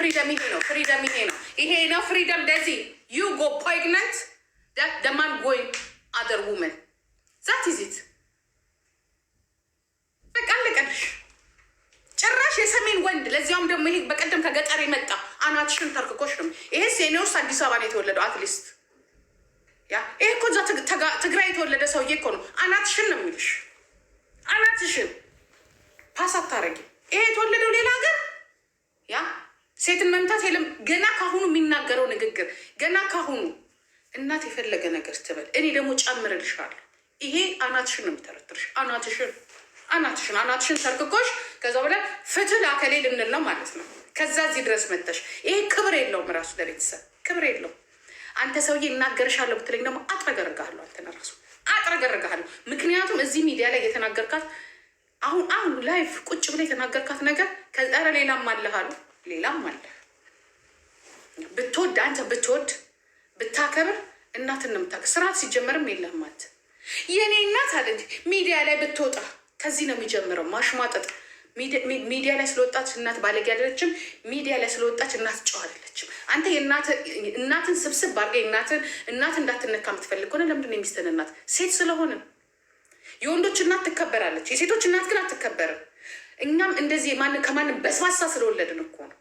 ፍሪደም ይሄ ነው። ፍሪደም ይሄ ነው። ይሄ ነው ፍሪደም። እንደዚህ ዩ ጎ ፕሬግናንት ደ ማን ጎይንግ አደር ውመን ዛት ኢዝ ኢት። በቃ አለቀልሽ። ጭራሽ የሰሜን ወንድ ለዚያውም ደግሞ ይሄ በቀደም ከገጠር የመጣ አናትሽን ተርክኮሽ ነው። ይሄ ሴኔውስ አዲስ አበባ ነው የተወለደው። አትሊስት ያ ይሄ እኮ እዛ ትግራይ የተወለደ ሰውዬ እኮ ነው። አናትሽን ነው የሚልሽ። አናትሽን ፓስ አታረጊ። ይሄ የተወለደው ሌላ ሀገር ያ ሴትን መምታት የለም። ገና ካሁኑ የሚናገረው ንግግር ገና ካሁኑ እናት የፈለገ ነገር ትበል፣ እኔ ደግሞ ጨምርልሻለሁ። ይሄ አናትሽን ነው የሚተረትርሽ። አናትሽን ተርክኮሽ ከዛ በኋላ ፍትህ ለአከሌ ልንል ነው ማለት ነው። ከዛ እዚህ ድረስ መተሽ ይሄ ክብር የለውም። ራሱ ለቤተሰብ ክብር የለውም። አንተ ሰውዬ እናገርሻለሁ ብትለኝ ደግሞ አጥረገርግሃለሁ። አንተን ራሱ አጥረገርግሃለሁ። ምክንያቱም እዚህ ሚዲያ ላይ የተናገርካት አሁን ላይፍ ቁጭ ብላ የተናገርካት ነገር ከዛረ ሌላም አለህ አሉ። ሌላም አለ። ብትወድ አንተ ብትወድ ብታከብር እናትን ነው የምታከብር። ስርዓት ሲጀመርም የለህም አንተ። የኔ እናት አለ እንጂ ሚዲያ ላይ ብትወጣ ከዚህ ነው የሚጀምረው ማሽሟጠጥ። ሚዲያ ላይ ስለወጣች እናት ባለጌ አይደለችም። ሚዲያ ላይ ስለወጣች እናት ጨዋ አይደለችም። አንተ እናትን ስብስብ አድርገህ እናት እንዳትነካ የምትፈልግ ከሆነ ለምንድን ነው የሚስትህን እናት? ሴት ስለሆነ የወንዶች እናት ትከበራለች፣ የሴቶች እናት ግን አትከበርም። እኛም እንደዚህ ከማንም በስባሳ ስለወለድን እኮ ነው።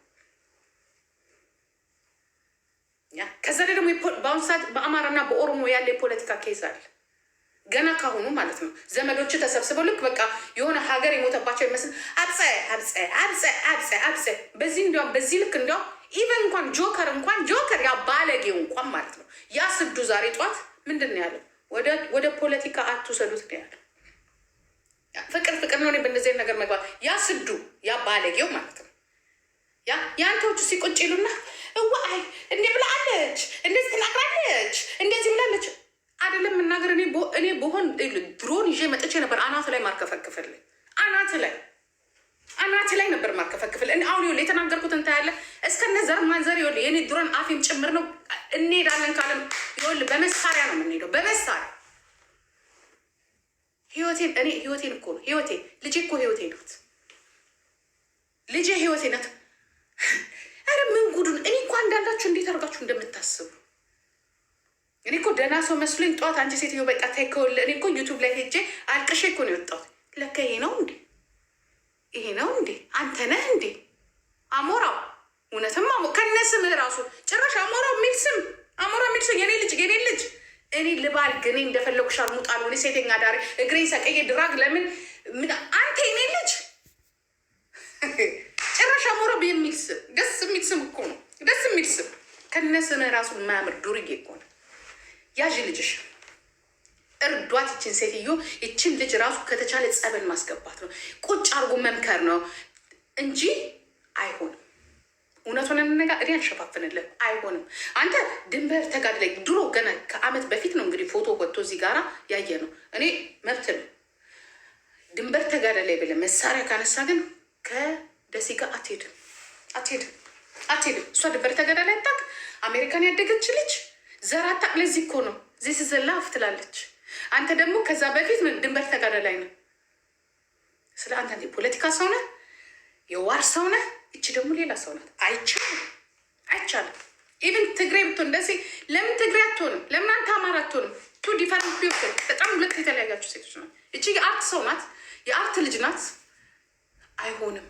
ከዛ ላይ ደግሞ በአሁኑ ሰዓት በአማራና በኦሮሞ ያለ የፖለቲካ ኬዝ አለ። ገና ካሁኑ ማለት ነው። ዘመዶቹ ተሰብስበው ልክ በቃ የሆነ ሀገር የሞተባቸው ይመስል አብፀ በዚህ እንዲያውም በዚህ ልክ እንዲያውም ኢቨን እንኳን ጆከር ያ ባለጌው እንኳን ማለት ነው ያ ስዱ ዛሬ ጠዋት ምንድን ነው ያለው? ወደ ፖለቲካ አትውሰዱት ነው ያለው። ፍቅር ነው በእንደዚህ ነገር መግባት። ያ ስዱ ያ ባለጌው ማለት ነው። የአንተዎቹ ሲቆጭ ይሉና እዋይ እንዲህ ብላለች፣ እንደዚህ ትናግራለች፣ እንደዚህ ብላለች። አይደለም የምናገር እኔ በሆን ድሮን ይዤ መጥቼ ነበር አናት ላይ ማርከፈክፍልኝ። አናት ላይ ነበር ማርከፈክፍልኝ። አሁን ይኸውልህ የተናገርኩት እንታያለህ። እስከነ ዘር ማንዘር ይኸውልህ የኔ ድሮን አፌም ጭምር ነው። እንሄዳለን ካለም ይኸውልህ በመሳሪያ ነው የምንሄደው፣ በመሳሪያ ህይወቴን እኮ ነው ህይወቴ። ልጄ እኮ ህይወቴ ናት። ልጄ ህይወቴ ናት። ኧረ ምን ጉዱን! እኔ እኮ አንዳንዳችሁ እንዴት አድርጋችሁ እንደምታስቡ እኔ እኮ ደህና ሰው መስሎኝ ጠዋት አንቺ ሴትዮ በቃ ታይከውል። እኔ እኮ ዩቱብ ላይ ሄጄ አልቅሼ እኮ ነው የወጣሁት። ለካ ይሄ ነው እንዴ? አንተ ነህ እንዴ አሞራው? እውነትም ከነ ስምህ ራሱ ጭራሽ አሞራው የሚል ስም የኔ ልጅ እኔ ልባልግ እኔ እንደፈለጉ ሻርሙጣ ልሆን ሴተኛ ዳሪ እግሬ ሰቀየ ድራግ ለምን አንተ የኔ ልጅ ጭራሽ አሞራው የሚል ስም ደስ የሚል ስም እኮ ነው። ደስ የሚል ስም ከነ ስምህ ራሱ የማያምር ዱርዬ እኮ ነው። ያዥ ልጅሽ እርዷት። ይችን ሴትዮ ይችን ልጅ ራሱ ከተቻለ ጸበል ማስገባት ነው፣ ቁጭ አርጎ መምከር ነው እንጂ አይሆንም። እውነቱን እንነጋ እኔ አልሸፋፍንልም። አይሆንም። አንተ ድንበር ተጋድላይ ድሮ ገና ከአመት በፊት ነው እንግዲህ ፎቶ ወጥቶ እዚህ ጋራ ያየ ነው። እኔ መብት ነው ድንበር ተጋድላይ ብለህ መሳሪያ ካነሳ ግን ከደሴ ጋር አትሄድም። እሷ ድንበር ተጋድላይ አታውቅ። አሜሪካን ያደገች ልጅ ዘር አታውቅ። ለዚህ እኮ ነው ዚህ ስዘላፍ ትላለች። አንተ ደግሞ ከዛ በፊት ምን ድንበር ተጋድላይ ነው። ስለ አንተ የፖለቲካ ሰው ነህ፣ የዋር ሰው ነህ። እቺ ደግሞ ሌላ ሰው ናት። አይቻልም። ኢቨን ትግራይ ብትሆን እንደዚህ ለምን ትግራይ አትሆንም? ለምን አንተ አማራ አትሆንም? ቱ ዲፈረንት ፒፕል፣ በጣም ሁለት የተለያያችሁ ሴቶች ናት። እቺ የአርት ሰው ናት፣ የአርት ልጅ ናት። አይሆንም።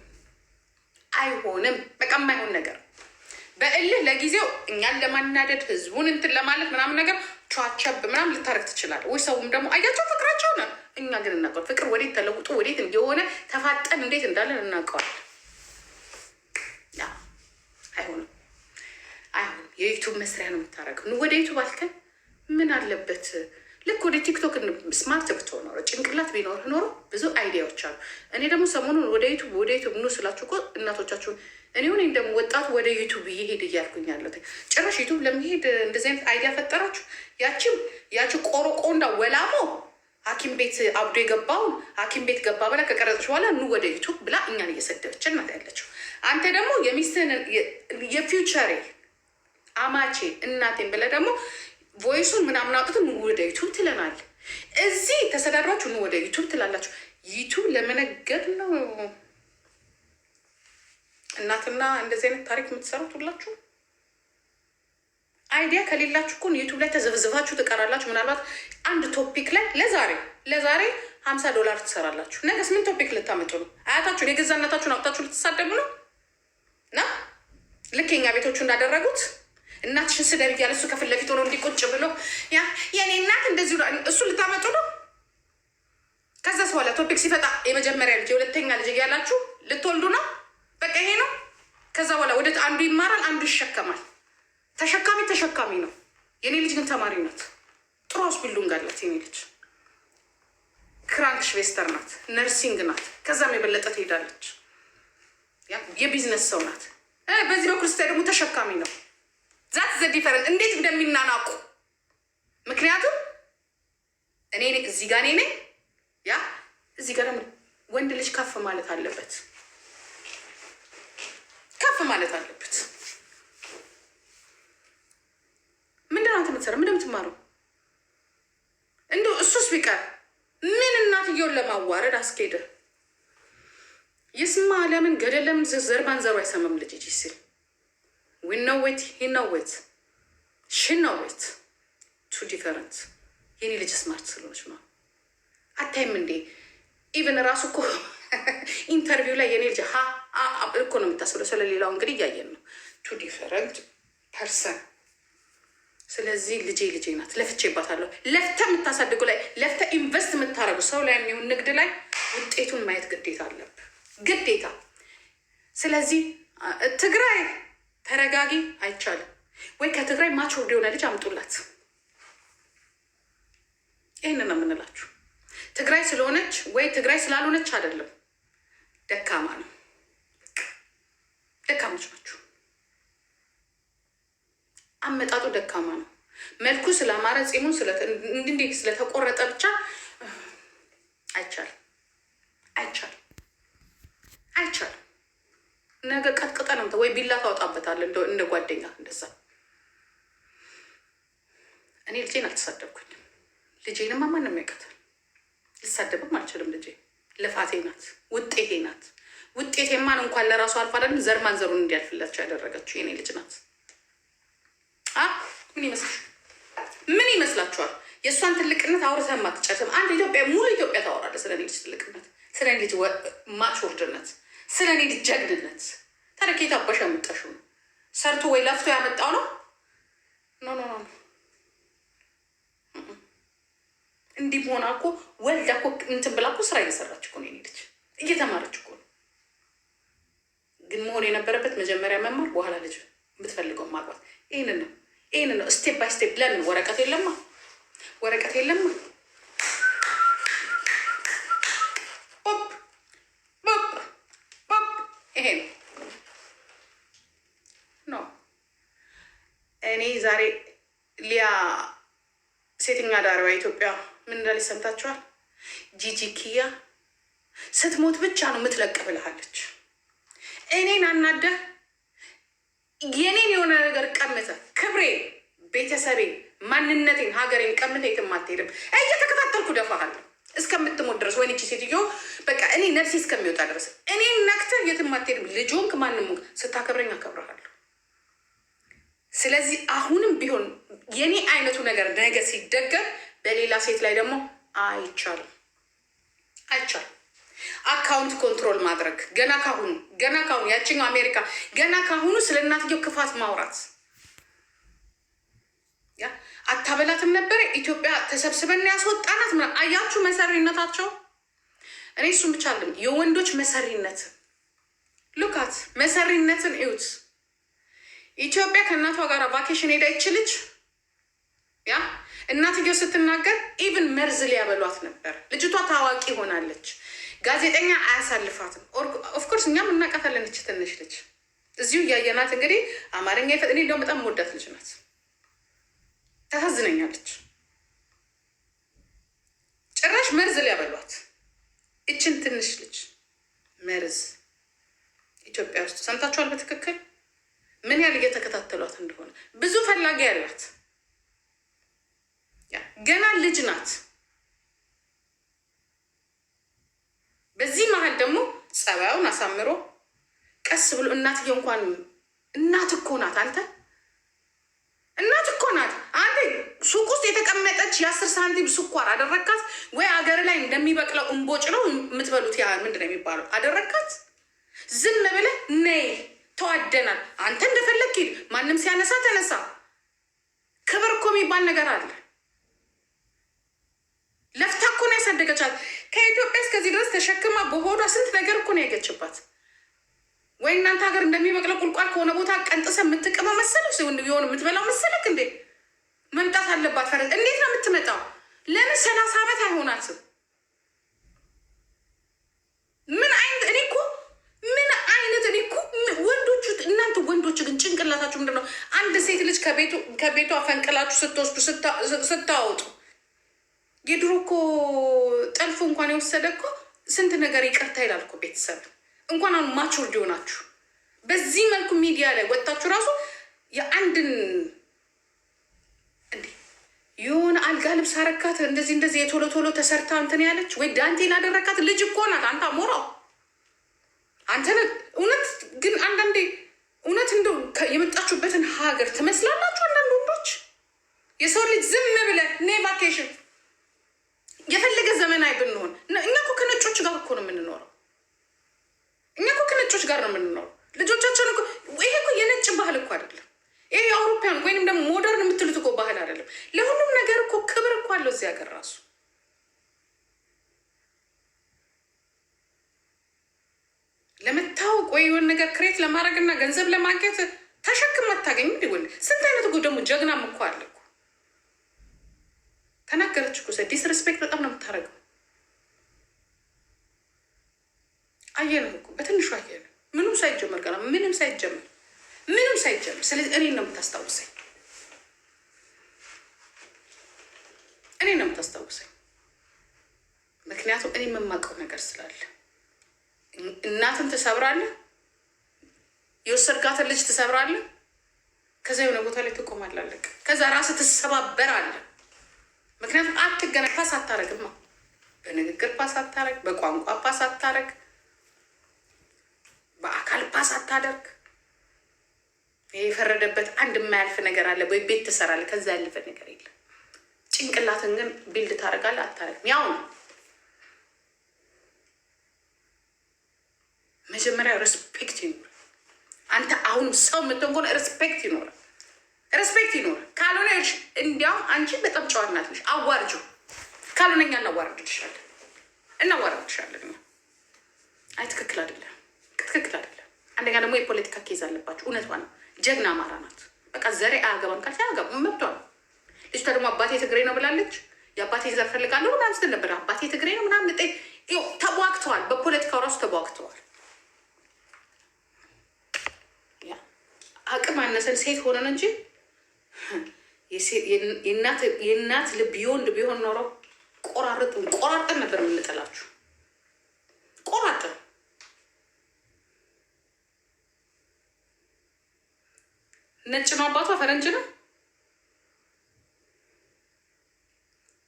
በቃ የማይሆን ነገር በእልህ ለጊዜው እኛን ለማናደድ ህዝቡን እንትን ለማለት ምናምን ነገር ቸብ ምናምን ልታረግ ትችላለህ ወይ? ሰውም ደግሞ አያቸው ፍቅራቸው ነው። እኛ ግን እናውቀዋል። ፍቅር ወዴት ተለውጦ ወዴት የሆነ ተፋጠን እንዴት እንዳለን እናውቀዋለን። አይሆንም። የዩቱብ መስሪያ ነው የምታደርገው። ወደ ዩቱብ አልከን ምን አለበት? ልክ ወደ ቲክቶክ ስማርት ብትሆን ኖሮ ጭንቅላት ቢኖርህ ኖሮ ብዙ አይዲያዎች አሉ። እኔ ደግሞ ሰሞኑን ወደ ዩቱብ ኑ ስላችሁ እኮ እናቶቻችሁን እኔ ሆነ ደግሞ ወጣቱ ወደ ዩቱብ እየሄድ እያልኩኝ ያለት ጭራሽ ዩቱብ ለመሄድ እንደዚህ አይነት አይዲያ ፈጠራችሁ። ያቺ ቆሮቆንዳ ወላሞ ሐኪም ቤት አብዶ የገባውን ሐኪም ቤት ገባ ብላ ከቀረጽሽ በኋላ ኑ ወደ ዩቱብ ብላ እኛን እየሰደበችን ናት ያለችው። አንተ ደግሞ የሚስትህን የፊውቸሬ አማቼ እናቴን ብለህ ደግሞ ቮይሱን ምናምን አውጥተን ኑ ወደ ዩቱብ ትለናል። እዚህ ተሰዳድራችሁ ኑ ወደ ዩቱብ ትላላችሁ። ዩቱብ ለመነገድ ነው። እናትና እንደዚህ አይነት ታሪክ የምትሰሩት ሁላችሁ አይዲያ ከሌላችሁ እኮ ዩቱብ ላይ ተዘብዝባችሁ ትቀራላችሁ። ምናልባት አንድ ቶፒክ ላይ ለዛሬ $50 ትሰራላችሁ። ነገስ ምን ቶፒክ ልታመጡ ነው? አያታችሁን የገዛ እናታችሁን አውጥታችሁ ልትሳደቡ ነው? እና ልክ የኛ ቤቶቹ እንዳደረጉት እናትሽን ስደብ እያለ እሱ ከፊት ለፊት ሆኖ እንዲቁጭ ብሎ የኔ እናት እንደዚህ እሱ ልታመጡ ነው። ከዛስ በኋላ ቶፒክ ሲፈጣ የመጀመሪያ ልጅ የሁለተኛ ልጅ እያላችሁ ልትወልዱ ነው። በቃ ይሄ ነው። ከዛ በኋላ ወደ አንዱ ይማራል፣ አንዱ ይሸከማል። ተሸካሚ ነው። የኔ ልጅ ግን ተማሪ ናት። ጥሩ ሆስፒታሉን ጋላት የኔ ልጅ ክራንክሽ ቬስተር ናት፣ ነርሲንግ ናት። ከዛም የበለጠ ትሄዳለች። የቢዝነስ ሰው ናት። በዚህ በኩል ስታይ ደግሞ ተሸካሚ ነው። ዛት ዘ ዲፈረንት እንዴት እንደሚናናቁ። ምክንያቱም እኔ እዚህ ጋር እኔ እዚህ ጋር ደግሞ ወንድ ልጅ ከፍ ማለት አለበት። ምንድን አንተ የምትሰራው? ምንድን የምትማረው? እንደው እሱስ ቢቀር ምን እናትየውን ለማዋረድ አስኬደ? ይስማ ለምን ገደል ለምን ዘር ማንዘሩ አይሰማም? ልጅ ሲል ዊኖዌት ሂኖዌት ሽኖዌት ቱ ዲፈረንት። የኔ ልጅ ስማርት ስለሆነች ነው። አታይም እንዴ? ኢቨን ራሱ እኮ ኢንተርቪው ላይ የኔ ልጅ እኮ ነው የምታስብለው። ስለሌላው እንግዲህ እያየን ነው። ቱ ዲፈረንት ፐርሰን። ስለዚህ ልጄ ናት። ለፍቼባታለሁ። ለፍተ የምታሳድጉ ላይ ለፍተ ኢንቨስት የምታረጉ ሰው ላይ የሚሆን ንግድ ላይ ውጤቱን ማየት ግዴታ አለብህ፣ ግዴታ። ስለዚህ ትግራይ ተረጋጊ፣ አይቻልም ወይ? ከትግራይ ማቹርድ የሆነ ልጅ አምጡላት። ይህንን ነው የምንላችሁ። ትግራይ ስለሆነች ወይ ትግራይ ስላልሆነች አይደለም። ደካማ ነው። ደካሞች ናችሁ። አመጣጡ ደካማ ነው። መልኩ ስላማረ ጺሙን እንዲህ ስለተቆረጠ ብቻ አይቻልም። ነገ ቀጥቅጠ ነው ወይ ቢላ ታወጣበታለህ እንደ ጓደኛ እንደዛ። እኔ ልጄን አልተሳደብኩኝም። ልጄንማ ማንም ያውቃታል። ልሳደብም አልችልም። ልጄ ልፋቴ ናት፣ ውጤቴ ናት። ውጤቴማን እንኳን ለራሱ አልፋ አይደለም ዘር ማንዘሩን እንዲያልፍላቸው ያደረገችው የኔ ልጅ ናት። ምን ይመስላችኋል? የእሷን ትልቅነት አውርተን ማትጨርስም። አንድ ኢትዮጵያ ሙሉ ኢትዮጵያ ታወራለህ ስለ እኔ ልጅ ትልቅነት፣ ስለ እኔ ልጅ ማቾርድነት፣ ስለ እኔ ልጅ ጀግንነት። ታዲያ ከየት አባሽ ያመጣሽው ነው? ሰርቶ ወይ ለፍቶ ያመጣው ነው? ኖ እንዲህ ሆና እኮ ወልዳ እኮ እንትን ብላ እኮ ስራ እየሰራች እኮ ነው የኔ ልጅ፣ እየተማረች እኮ ነው። ግን መሆን የነበረበት መጀመሪያ መማር፣ በኋላ ልጅ የምትፈልገው ማግባት። ይህንን ነው ስቴፕ ባይ ስቴፕ። ለምን ወረቀት የለማ? ይሄ ነው። እኔ ዛሬ ሊያ ሴተኛ ዳሪዋ ኢትዮጵያ ምን እንዳለች ሰምታችኋል? ጂጂ ኪያ ስትሞት ብቻ ነው የምትለቅ ብልሃለች። እኔን አናደህ የኔን የሆነ ነገር ቀምተ ክብሬ፣ ቤተሰቤን፣ ማንነቴን፣ ሀገሬን ቀምተ የትም አትሄድም። እየተከታተልኩ ደፋሃለሁ እስከምትሞት ድረስ። ወይኔ ሴትዮ በቃ እኔ ነፍሴ እስከሚወጣ ድረስ እኔን ነክተህ የትም አትሄድም። ልጆንክ ማንም ስታከብረኝ አከብረሃለሁ። ስለዚህ አሁንም ቢሆን የኔ አይነቱ ነገር ነገ ሲደገም በሌላ ሴት ላይ ደግሞ አይቻልም። አካውንት ኮንትሮል ማድረግ ገና ካሁኑ ያችኛው አሜሪካ ገና ካሁኑ ስለ እናትየው ክፋት ማውራት አታበላትም ነበረ። ኢትዮጵያ ተሰብስበን ያስወጣናት። አያችሁ መሰሪነታቸው። እኔ እሱም ብቻ አለም የወንዶች መሰሪነት ሉካት መሰሪነትን እዩት። ኢትዮጵያ ከእናቷ ጋር ቫኬሽን ሄዳ ይችልች እናትየው ስትናገር ኢቭን መርዝ ሊያበሏት ነበር። ልጅቷ ታዋቂ ሆናለች። ጋዜጠኛ አያሳልፋትም። ኦፍኮርስ እኛም እናቃታለን። እች ትንሽ ልጅ እዚሁ እያየናት እንግዲህ አማርኛ እኔ እንደውም በጣም መወዳት ልጅ ናት። ታሳዝነኛለች። ጭራሽ መርዝ ሊያበሏት እችን ትንሽ ልጅ መርዝ ኢትዮጵያ ውስጥ ሰምታችኋል? በትክክል ምን ያህል እየተከታተሏት እንደሆነ። ብዙ ፈላጊ ያላት ገና ልጅ ናት። በዚህ መሀል ደግሞ ጸባዩን አሳምሮ ቀስ ብሎ እንኳን እናት እኮ ናት። አንተ እናት እኮ ናት። አንተ ሱቅ ውስጥ የተቀመጠች የ10 ሳንቲም ስኳር አደረካት ወይ? አገር ላይ እንደሚበቅለው እንቦጭ ነው የምትበሉት። ያ ምንድን ነው የሚባለው? አደረካት። ዝም ብለህ ነይ ተዋደናል። አንተ እንደፈለግ ሂድ። ማንም ሲያነሳ ተነሳ። ክብር እኮ የሚባል ነገር አለ። ለፍታ እኮ ነው ያሳደገቻት። ከኢትዮጵያ እስከዚህ ድረስ ተሸክማ በሆዷ ስንት ነገር እኮ ነው ያገችባት። ወይ እናንተ ሀገር እንደሚበቅለው ቁልቋል ከሆነ ቦታ ቀንጥሰ የምትቀመው መሰለህ? የሆነ የምትበላው መሰለህ እንዴ? መምጣት አለባት። ፈረስ እንዴት ነው የምትመጣው? ለምን 30 ዓመት አይሆናትም? ምን አይነት እኔ እኮ ወንዶቹ እናንተ ወንዶች ግን ጭንቅላታችሁ ምንድን ነው? አንድ ሴት ልጅ ከቤቷ ፈንቅላችሁ ስትወስዱ ስታወጡ የድሮ እኮ ጠልፎ እንኳን የወሰደ እኮ ስንት ነገር ይቅርታ ይላል እኮ ቤተሰብ። እንኳን አሁን ማቹርድ ሆናችሁ በዚህ መልኩ ሚዲያ ላይ ወጣችሁ ራሱ የአንድን እንዴ የሆነ አልጋ ልብስ አረካት እንደዚህ የቶሎ ቶሎ ተሰርታ እንትን ያለች ወይ ዳንቴል አደረካት ልጅ እኮ ናት። አንተ አሞራው አንተ እውነት ግን አንዳንዴ እውነት እንደው የመጣችሁበትን ሀገር ትመስላላችሁ። አንዳንድ ወንዶች የሰው ልጅ ዝም ብለህ ኔ ቫኬሽን የፈለገ ዘመናዊ ብንሆን እኛ እኮ ከነጮች ጋር እኮ ነው የምንኖረው። እኛ እኮ ከነጮች ጋር ነው የምንኖረው። ልጆቻቸውን እኮ ይሄ እኮ የነጭ ባህል እኮ አይደለም። ይሄ የአውሮፓያን ወይንም ደግሞ ሞደርን የምትሉት እኮ ባህል አይደለም። ለሁሉም ነገር እኮ ክብር እኮ አለው እዚህ ሀገር ራሱ። ለመታወቅ ወይ የሆነ ነገር ክሬት ለማድረግና ገንዘብ ለማግኘት ተሸክም አታገኝ። እንዲሆን ስንት አይነት እኮ ደግሞ ጀግናም እኮ አለ እኮ። ተናገረች እኮ ዲስሬስፔክት በጣም ነው የምታደርገው። አየነው እኮ በትንሹ አየነው። ምንም ሳይጀመር ገና ምንም ሳይጀመር። ስለዚህ እኔን ነው የምታስታውሰኝ። ምክንያቱም እኔ የምማውቀው ነገር ስላለ። እናትን ትሰብራለህ፣ የወሰድካትን ልጅ ትሰብራለህ። ከዛ የሆነ ቦታ ላይ ትቆማላለህ። ከዛ ራስህ ትሰባበራለህ። ምክንያቱም አትገና ፓስ አታረግማ። በንግግር ፓስ አታረግ፣ በቋንቋ ፓስ አታረግ፣ በአካል ፓስ አታደርግ። የፈረደበት አንድ የማያልፍ ነገር አለ ወይ? ቤት ትሰራለህ፣ ከዛ ያለፈ ነገር የለም። ጭንቅላትን ግን ቢልድ ታደርጋለህ አታረግም። ያው ነው መጀመሪያ ሬስፔክት ይኖር። አንተ አሁን ሰው የምትሆን ከሆነ ሬስፔክት ይኖራል። ካልሆነ እንዲያውም አንቺ በጣም ጨዋ ናት ነሽ። አዋርጁ። ካልሆነ እኛ እናዋርድሻለን። አይ ትክክል አይደለም። አንደኛ ደግሞ የፖለቲካ ኬዝ አለባቸው። እውነቷ ነው። ጀግና አማራ ናት። በቃ ዘሬ አያገባም ካልሽ አያገባም፣ መብቷ ነው። ልጅቷ ደግሞ አባቴ ትግሬ ነው ብላለች። የአባቴ ዘር ፈልጋለሁ ምናምን ስትል ነበር። አባቴ ትግሬ ነው ምናምን ተቧግተዋል። በፖለቲካው ራሱ ተቧግተዋል። አቅም አነሰን ሴት ሆነን እንጂ የእናት ልብ የወንድ ቢሆን ኖረው ቆራርጠን ነበር የምንጠላችሁ። ቆራርጠን ነጭ ነው አባቷ ፈረንጅ ነው።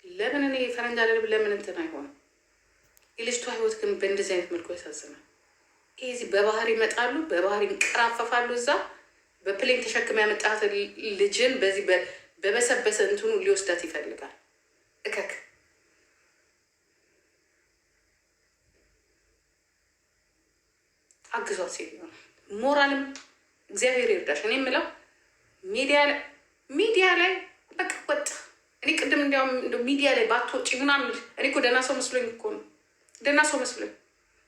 ለምን እኔ ፈረንጅ አይደለም ለምን እንትን አይሆንም? የልጅቷ ህይወት ግን በእንደዚህ አይነት መልኩ ያሳዝናል። ይህ በባህር ይመጣሉ፣ በባህር ይንቀራፈፋሉ። እዛ በፕሌን ተሸክመ ያመጣት ልጅን በዚህ በበሰበሰ እንትኑ ሊወስዳት ይፈልጋል። እከክ አግዟት ሴት ነው። ሞራልም እግዚአብሔር ይርዳሽ። እኔ የምለው ሚዲያ ላይ በቃ ወጣ። እኔ ቅድም እንዲያውም ሚዲያ ላይ ባትወጪ ምናምን እኔ እኮ ደህና ሰው መስሎኝ እኮ ነው። ደህና ሰው መስሎኝ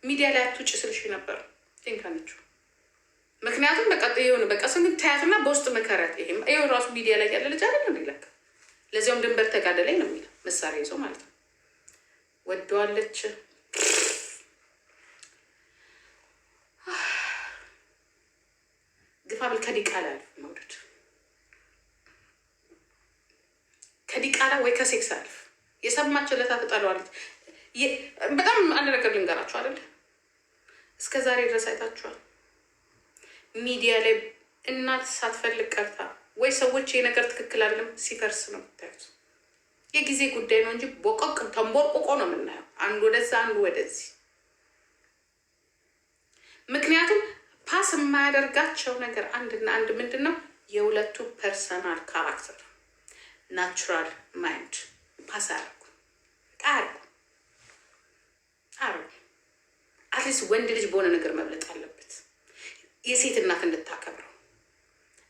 ሚዲያ ላይ አትውጪ ስልሽ ነበር። ቴንካነችው ምክንያቱም በቃ የሆነ በቃ ስንት ታያትና በውስጥ መከረት ይሄ ራሱ ሚዲያ ላይ ያለ ልጅ አይደል ነው ይለካ። ለዚያውም ድንበር ተጋደላይ ነው የሚለው መሳሪያ ይዞ ማለት ነው። ወደዋለች ግፋብል ከዲቃላ መውደድ ከዲቃላ ወይ ከሴክስ አልፍ የሰማችለታ ትጠለዋለች። በጣም አንድ ነገር ልንገራችሁ አይደል፣ እስከ ዛሬ ድረስ አይታችኋል ሚዲያ ላይ እናት ሳትፈልግ ቀርታ ወይ ሰዎች ይሄ ነገር ትክክል አይደለም ሲፈርስ ነው የምታዩት። የጊዜ ጉዳይ ነው እንጂ ቦቆቅ ተንቦርቆቆ ነው የምናየው፣ አንዱ ወደዛ አንዱ ወደዚህ። ምክንያቱም ፓስ የማያደርጋቸው ነገር አንድና አንድ ምንድን ነው? የሁለቱ ፐርሰናል ካራክተር ናቹራል ማይንድ ፓስ አያደርጉ አትሊስት ወንድ ልጅ በሆነ ነገር መብለጥ አለበት፣ የሴት እናት እንድታከብረው።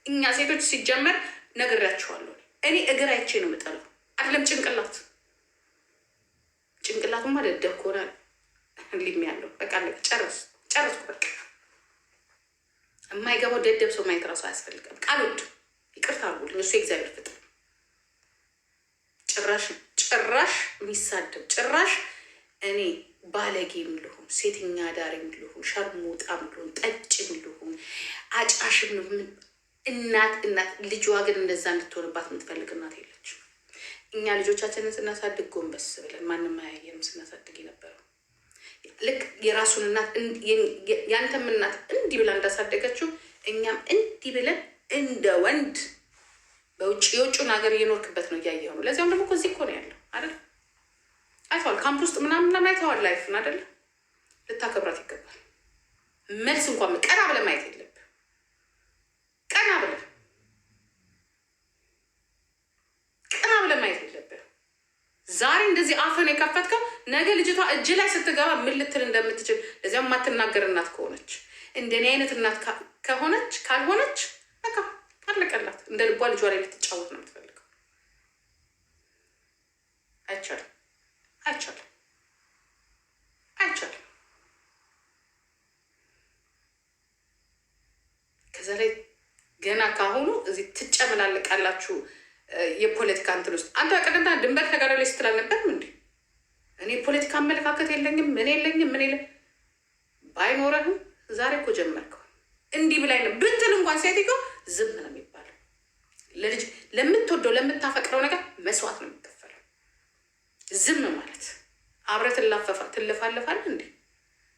እኛ ሴቶች ሲጀመር ነግሬያቸዋለሁ። እኔ እግር አይቼ ነው የምጠላው፣ አይደለም ጭንቅላቱማ ደደብ ከሆነ ሊም ያለው በቃ ጨረስኩ በቃ። የማይገባው ደደብ ሰው ማየት ራሱ አያስፈልግም። ቃልወድ ይቅርታ አድርጉልኝ፣ እሱ የእግዚአብሔር ፍጥር። ጭራሽ የሚሳደብ ጭራሽ እኔ ባለጌም ልሁን ሴተኛ አዳሪም ልሁን ሸርሙጣም ልሁን ጠጭም ልሁን አጫሽም ልሁን እናት ልጇ ግን እንደዛ እንድትሆንባት የምትፈልግ እናት የለች። እኛ ልጆቻችንን ስናሳድግ ጎንበስ ብለን ማንም አያየንም ስናሳድግ የነበረው ልክ የራሱን እናት ያንተም እናት እንዲህ ብላ እንዳሳደገችው እኛም እንዲህ ብለን እንደ ወንድ የውጭውን ሀገር እየኖርክበት ነው እያየሁ ነው። ለዚያም ደግሞ እዚህ እኮ ነው ያለው አይደል? አይተዋል፣ ካምፕ ውስጥ ምናምን አይተዋል። ላይፍን አይደለ? ልታከብራት ይገባል። መልስ እንኳን ቀና ብለህ ማየት የለብህ። ቀና ብለህ ማየት የለብህ። ዛሬ እንደዚህ አፍን የከፈትከው ነገ ልጅቷ እጅ ላይ ስትገባ ምን ልትል እንደምትችል ለዚያም የማትናገር እናት ከሆነች እንደኔ አይነት እናት ካልሆነች በቃ አለቀላት። እንደ ልቧ ልጇ ላይ ልትጫወት ነው የምትፈልገው። አይቻልም። ከዛ ላይ ገና ካሁኑ እዚህ ትጨመላለቃላችሁ የፖለቲካ እንትን ውስጥ። አንተ ቀደምታ ድንበር ተጋዳላይ ላይ ስትል አልነበርም እንዴ? እኔ ፖለቲካ አመለካከት የለኝም ምን ባይኖረህም ዛሬ እኮ ጀመርከው። እንዲህ ብላይ ነው ብትል እንኳን ሴትዮ ዝም ነው የሚባለው። ለልጅ ለምትወደው ለምታፈቅረው ነገር መስዋዕት ነው የሚከፈለው። ዝም ማለት አብረህ ትለፋለፋለህ እንዴ?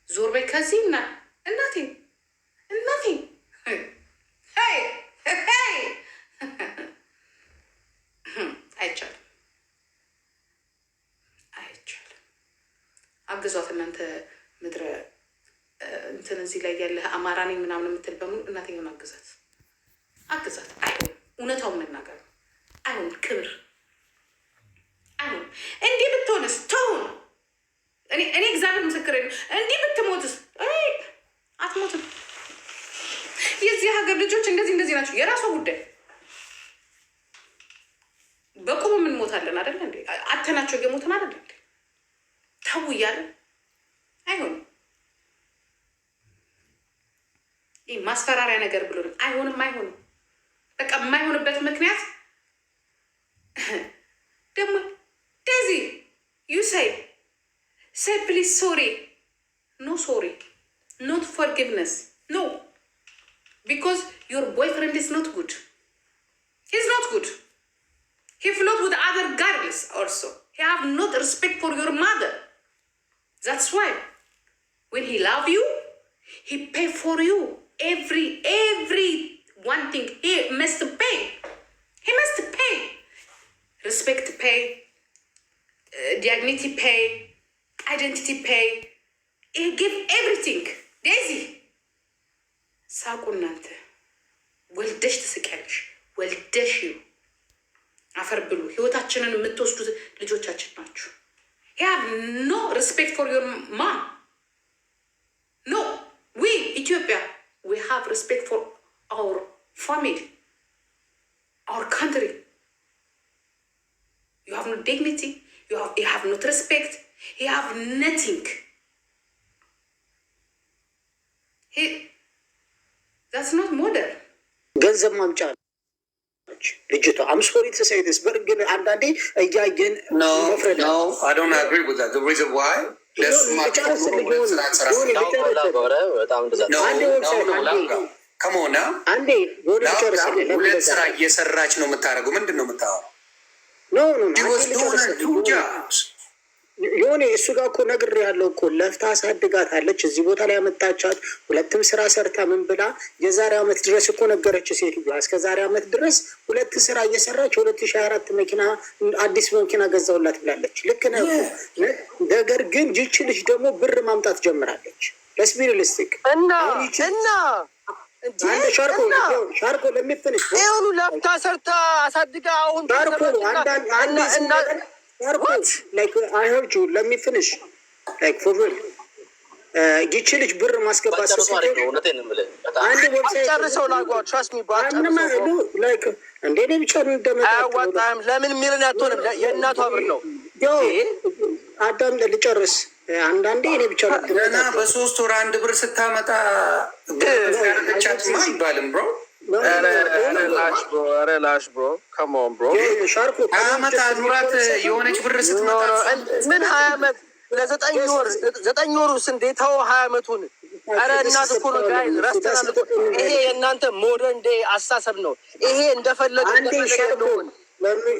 ዞር በይ ከዚህ እና እናቴ አይቻልም። አግዟት እናንተ ምድረ እንትን እዚህ ላይ ያለ አማራ ነኝ ምናምን የምትል በሙሉ እናትየውን አግዛት። አይሆን እውነታውን መናገር ነው። አይሆን ክብር አይሆን። እንዲህ ብትሆንስ ተውን። እኔ እግዚአብሔር ምስክር ነው። እንዲህ ብትሞትስ? አትሞትም። የዚህ ሀገር ልጆች እንደዚህ ናቸው። የራሷ ጉዳይ። በቁሙ የምንሞታለን አይደለ እንዴ? አተናቸው እየሞትን አይደለ እንዴ? ተው እያለን አይሆንም። ይህ ማስፈራሪያ ነገር ብሎ አይሆንም። በቃ የማይሆንበት ምክንያት ደግሞ ዴዚ ዩ ሴይ ፕሊዝ ሶሪ ኖት ፎርጊቭነስ ኖ because your boyfriend is not good. He's not good. He flirt with other girls also. He have not respect for your mother. That's why when he love you, he pay for you every one thing. He must pay. Respect pay, dignity pay, identity pay. He give everything. Daisy. ሳቁ እናንተ ወልደሽ ትስቂያለሽ። ወልደሽ አፈር ብሉ። ህይወታችንን የምትወስዱት ልጆቻችን ናችሁ። have no respect for your mom. No, we Ethiopia, we have respect for our family, our country. You have no dignity. You have no respect. You have nothing. That's not modern. ገንዘብ ማምጫ ልጅቷ አምሶሪ ተሳይተስ በርግን አንዳንዴ እያየን መፍረድ ነው። I don't agree with that. The reason why ሁለት ስራ እየሰራች ነው የምታደርገው። ምንድን ነው የምታወራው? የሆነ እሱ ጋር እኮ ነግሬሃለሁ እኮ ለፍታ አሳድጋታለች። እዚህ ቦታ ላይ ያመጣቻት ሁለትም ስራ ሰርታ ምን ብላ የዛሬ ዓመት ድረስ እኮ ነገረች ሴትዮዋ። እስከ ዛሬ ዓመት ድረስ ሁለት ስራ እየሰራች 2024 መኪና አዲስ መኪና ገዛውላት ብላለች። ልክ ነህ። ነገር ግን ይህች ልጅ ደግሞ ብር ማምጣት ጀምራለች። ለስፒሪሊስቲክ እና አንድ ሻርኮ ለሚፍንሽ ሁሉ ለፍታ ሰርታ አሳድጋ አሁን ሻርኮ ላይክ አይ ሄርድ ዩ let me finish like for real ይቺ ልጅ ብር ማስገባት አንድ ዌብሳይት ጨርሰው ላጓ trust me but like እንደ እኔ ብቻ አያዋጣም። ለምን ሚልን አትሆንም? የእናቷ ብር ነው። አዳም ልጨርስ። አንዳንዴ እኔ ብቻ ገና በ3 ወር 1 ብር ስታመጣ ያረገቻትማ አይባልም ብሮ። ላሽ ብሮ come on bro ሻርኮ 20 ዓመት አኑራት የሆነች ብር ስትመጣ ምን 20 ዓመት ለ9 ወር ውስጥ እንዴታው 20 ዓመቱን አረ እናት እኮ ነው ጋይ ራስተናል። ይሄ የእናንተ ሞደርን ዴይ አስተሳሰብ ነው። ይሄ እንደፈለገ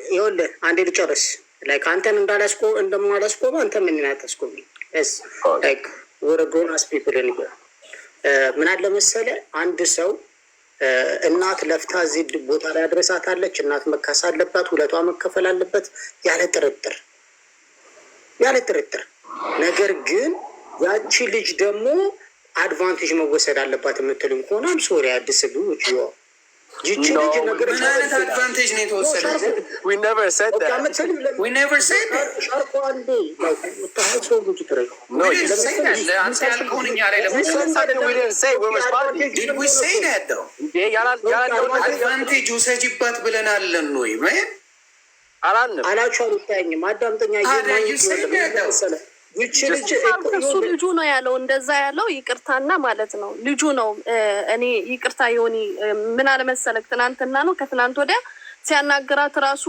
ይኸውልህ አንዴ ልጨርስ። ላይክ አንተን እንደማላስቆም አንተ ምን እናታስቆም እስ ላይክ ወረ ግሮን ፒፕል ምን አለ መሰለህ አንድ ሰው እናት ለፍታ እዚህ ቦታ ላይ አድረሳታለች። እናት መካስ አለባት፣ ውለቷ መከፈል አለበት ያለ ጥርጥር። ነገር ግን ያቺ ልጅ ደግሞ አድቫንቴጅ መወሰድ አለባት የምትልም ከሆነ አም ሶሪ አዲስ ልጅ ይቺ ልጅ ነገር ምን አይነት አድቫንቴጅ ነው የተወሰደው? we never said that ሻርኮ አንዴ ታውሶ ልጅ ትረይ no you said that አንተ ያልከውን እኛ ላይ we didn't say we were responding. did we say that though አድቫንቴጅ ውሰጂባት ብለናል ወይ ማለት አላችሁ አልታየኝም። አዳምጠኛ እሱ ልጁ ነው ያለው እንደዛ ያለው ይቅርታና ማለት ነው ልጁ ነው። እኔ ይቅርታ የሆኒ ምን አለመሰለክ ትናንትና ነው ከትናንት ወዲያ ሲያናግራት ራሱ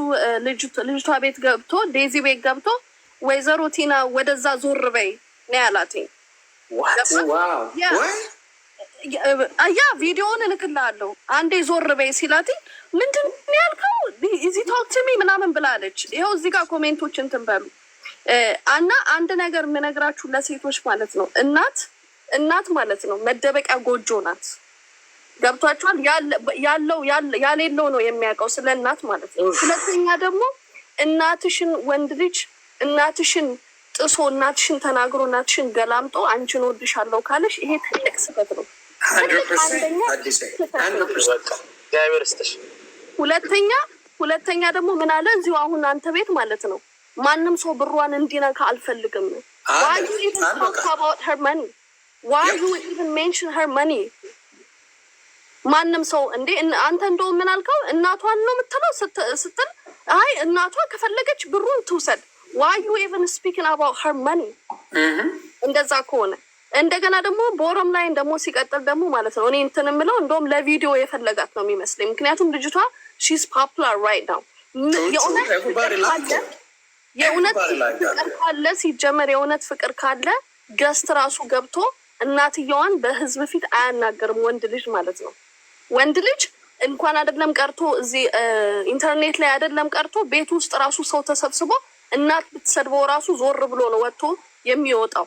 ልጅቷ ቤት ገብቶ ዴዚ ቤት ገብቶ ወይዘሮ ቲና ወደዛ ዞር በይ ነው ያላት። ያ ቪዲዮውን እልክልሃለሁ። አንዴ ዞር በይ ሲላት ምንድን ነው ያልከው እዚህ ቶክ ቱ ሚ ምናምን ብላለች። ይኸው እዚህ ጋር ኮሜንቶች እንትን በሉ እና አንድ ነገር የምነግራችሁ ለሴቶች ማለት ነው እናት ማለት ነው መደበቂያ ጎጆ ናት። ገብቷችኋል? ያሌለው ነው የሚያውቀው ስለ እናት ማለት ነው። ሁለተኛ ደግሞ እናትሽን ወንድ ልጅ እናትሽን ጥሶ እናትሽን ተናግሮ እናትሽን ገላምጦ አንቺን ወድሻለሁ ካለሽ ይሄ ትልቅ ስህተት ነው። 100% ሁለተኛ ደግሞ ምን አለ እዚሁ አሁን አንተ ቤት ማለት ነው ማንም ሰው ብሯን እንዲነካ አልፈልግም። why you even talk about her money? why you even mention her money? ማንም ሰው እንዴ አንተ እንደው ምን አልከው እናቷን ነው የምትለው ስትል አይ እናቷ ከፈለገች ብሩን ትውሰድ። why you even speaking about her money? እንደዛ ከሆነ እንደገና ደግሞ ቦረም ላይ ደግሞ ሲቀጥል ደግሞ ማለት ነው እኔ እንትን የምለው እንደውም ለቪዲዮ የፈለጋት ነው የሚመስለኝ። ምክንያቱም ልጅቷ she's popular right now። የእውነት ፍቅር ካለ ሲጀመር የእውነት ፍቅር ካለ ገስት ራሱ ገብቶ እናትየዋን በህዝብ ፊት አያናገርም ወንድ ልጅ ማለት ነው። ወንድ ልጅ እንኳን አይደለም ቀርቶ እዚህ ኢንተርኔት ላይ አይደለም ቀርቶ ቤት ውስጥ ራሱ ሰው ተሰብስቦ እናት ብትሰድበው ራሱ ዞር ብሎ ነው ወጥቶ የሚወጣው።